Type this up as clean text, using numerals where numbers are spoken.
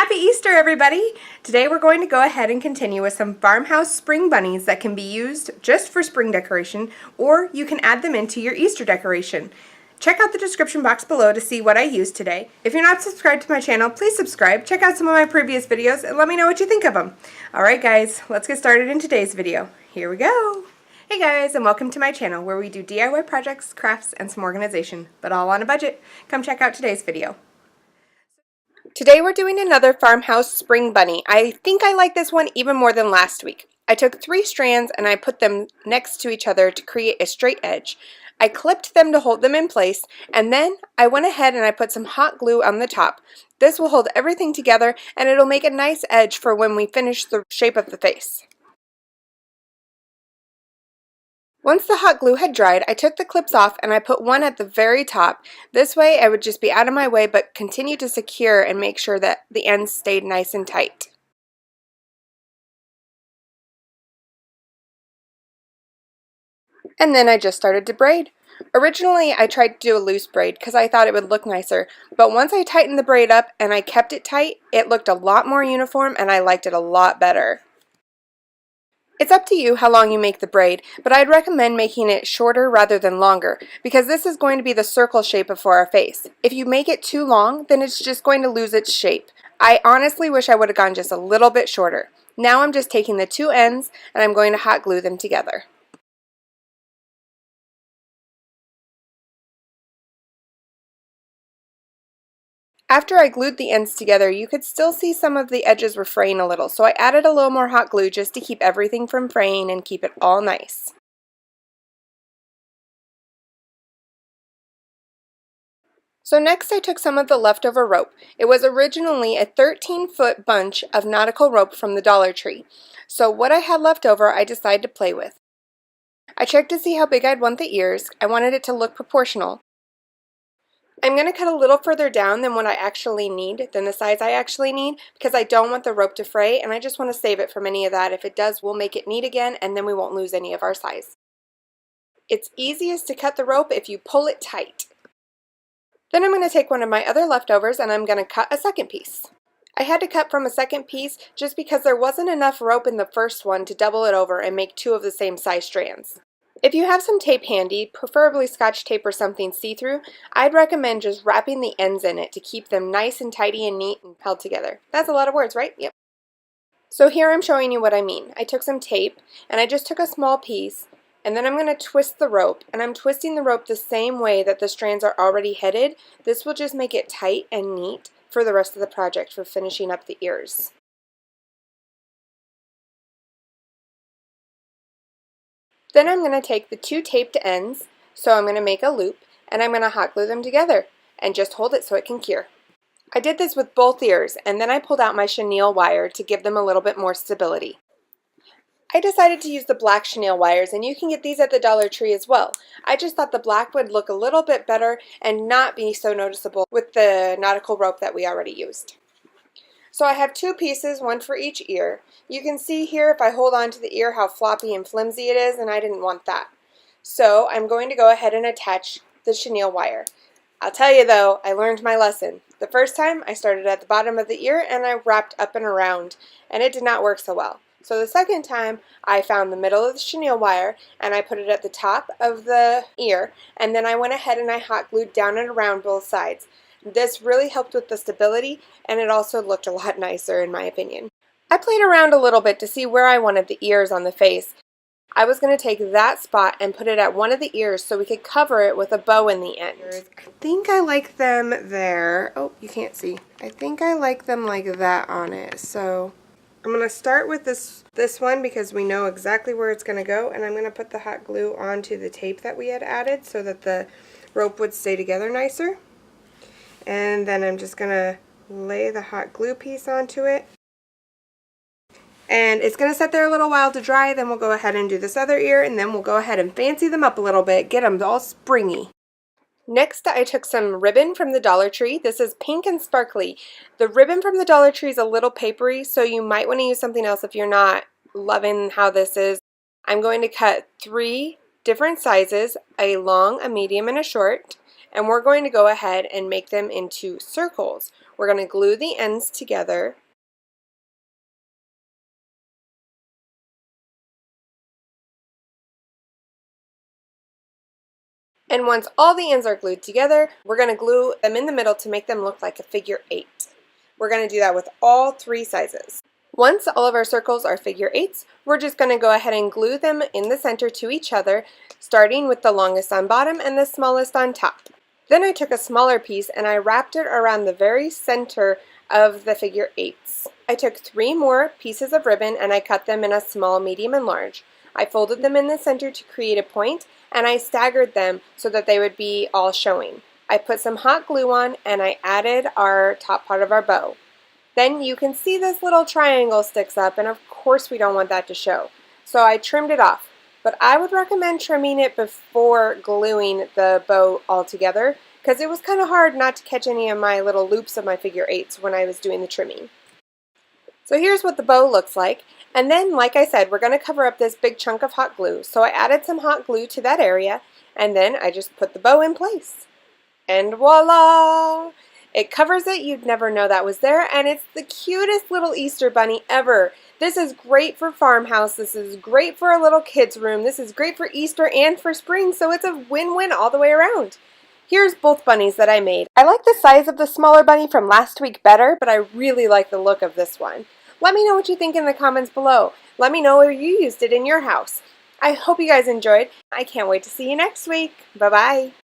Happy Easter, everybody! Today we're going to go ahead and continue with some farmhouse spring bunnies that can be used just for spring decoration, or you can add them into your Easter decoration. Check out the description box below to see what I used today. If you're not subscribed to my channel, please subscribe, check out some of my previous videos, and let me know what you think of them. Alright guys, let's get started in today's video. Here we go! Hey guys, and welcome to my channel where we do DIY projects, crafts, and some organization, but all on a budget. Come check out today's video. Today we're doing another farmhouse spring bunny. I think I like this one even more than last week. I took 3 strands and I put them next to each other to create a straight edge. I clipped them to hold them in place, and then I went ahead and I put some hot glue on the top. This will hold everything together and it'll make a nice edge for when we finish the shape of the face. Once the hot glue had dried, I took the clips off and I put one at the very top. This way I would just be out of my way but continue to secure and make sure that the ends stayed nice and tight. And then I just started to braid. Originally I tried to do a loose braid because I thought it would look nicer, but once I tightened the braid up and I kept it tight, it looked a lot more uniform and I liked it a lot better. It's up to you how long you make the braid, but I'd recommend making it shorter rather than longer, because this is going to be the circle shape for our face. If you make it too long, then it's just going to lose its shape. I honestly wish I would have gone just a little bit shorter. Now I'm just taking the 2 ends and I'm going to hot glue them together. After I glued the ends together, you could still see some of the edges were fraying a little, so I added a little more hot glue just to keep everything from fraying and keep it all nice. So next I took some of the leftover rope. It was originally a 13-foot bunch of nautical rope from the Dollar Tree. So what I had left over I decided to play with. I checked to see how big I'd want the ears. I wanted it to look proportional. I'm going to cut a little further down than what I actually need, than the size I actually need, because I don't want the rope to fray and I just want to save it from any of that. If it does, we'll make it neat again and then we won't lose any of our size. It's easiest to cut the rope if you pull it tight. Then I'm going to take one of my other leftovers and I'm going to cut a second piece. I had to cut from a second piece just because there wasn't enough rope in the first one to double it over and make 2 of the same size strands. If you have some tape handy, preferably Scotch tape or something see-through, I'd recommend just wrapping the ends in it to keep them nice and tidy and neat and held together. That's a lot of words, right? Yep. So here I'm showing you what I mean. I took some tape and I just took a small piece and then I'm going to twist the rope, and I'm twisting the rope the same way that the strands are already headed. This will just make it tight and neat for the rest of the project for finishing up the ears. Then I'm going to take the 2 taped ends, so I'm going to make a loop, and I'm going to hot glue them together and just hold it so it can cure. I did this with both ears, and then I pulled out my chenille wire to give them a little bit more stability. I decided to use the black chenille wires, and you can get these at the Dollar Tree as well. I just thought the black would look a little bit better and not be so noticeable with the nautical rope that we already used. So I have 2 pieces, one for each ear. You can see here if I hold on to the ear how floppy and flimsy it is, and I didn't want that. So I'm going to go ahead and attach the chenille wire. I'll tell you though, I learned my lesson. The first time I started at the bottom of the ear and I wrapped up and around, and it did not work so well. So the second time I found the middle of the chenille wire and I put it at the top of the ear, and then I went ahead and I hot glued down and around both sides. This really helped with the stability, and it also looked a lot nicer in my opinion. I played around a little bit to see where I wanted the ears on the face. I was going to take that spot and put it at one of the ears so we could cover it with a bow in the end. I think I like them there. Oh, you can't see. I think I like them like that on it. So I'm going to start with this one because we know exactly where it's going to go, and I'm going to put the hot glue onto the tape that we had added so that the rope would stay together nicer. And then I'm just going to lay the hot glue piece onto it. And it's going to sit there a little while to dry, then we'll go ahead and do this other ear, and then we'll go ahead and fancy them up a little bit, get them all springy. Next, I took some ribbon from the Dollar Tree. This is pink and sparkly. The ribbon from the Dollar Tree is a little papery, so you might want to use something else if you're not loving how this is. I'm going to cut 3 different sizes, a long, a medium, and a short, and we're going to go ahead and make them into circles. We're going to glue the ends together. And once all the ends are glued together, we're going to glue them in the middle to make them look like a figure 8. We're going to do that with all 3 sizes. Once all of our circles are figure 8s, we're just going to go ahead and glue them in the center to each other, starting with the longest on bottom and the smallest on top. Then I took a smaller piece and I wrapped it around the very center of the figure 8s. I took 3 more pieces of ribbon and I cut them in a small, medium, and large. I folded them in the center to create a point, and I staggered them so that they would be all showing. I put some hot glue on and I added our top part of our bow. Then you can see this little triangle sticks up, and of course we don't want that to show. So I trimmed it off, but I would recommend trimming it before gluing the bow all together because it was kind of hard not to catch any of my little loops of my figure 8s when I was doing the trimming. So here's what the bow looks like. And then, like I said, we're going to cover up this big chunk of hot glue. So I added some hot glue to that area, and then I just put the bow in place. And voila! It covers it, you'd never know that was there, and it's the cutest little Easter bunny ever. This is great for farmhouse, this is great for a little kid's room, this is great for Easter and for spring, so it's a win-win all the way around. Here's both bunnies that I made. I like the size of the smaller bunny from last week better, but I really like the look of this one. Let me know what you think in the comments below. Let me know where you used it in your house. I hope you guys enjoyed. I can't wait to see you next week. Bye-bye.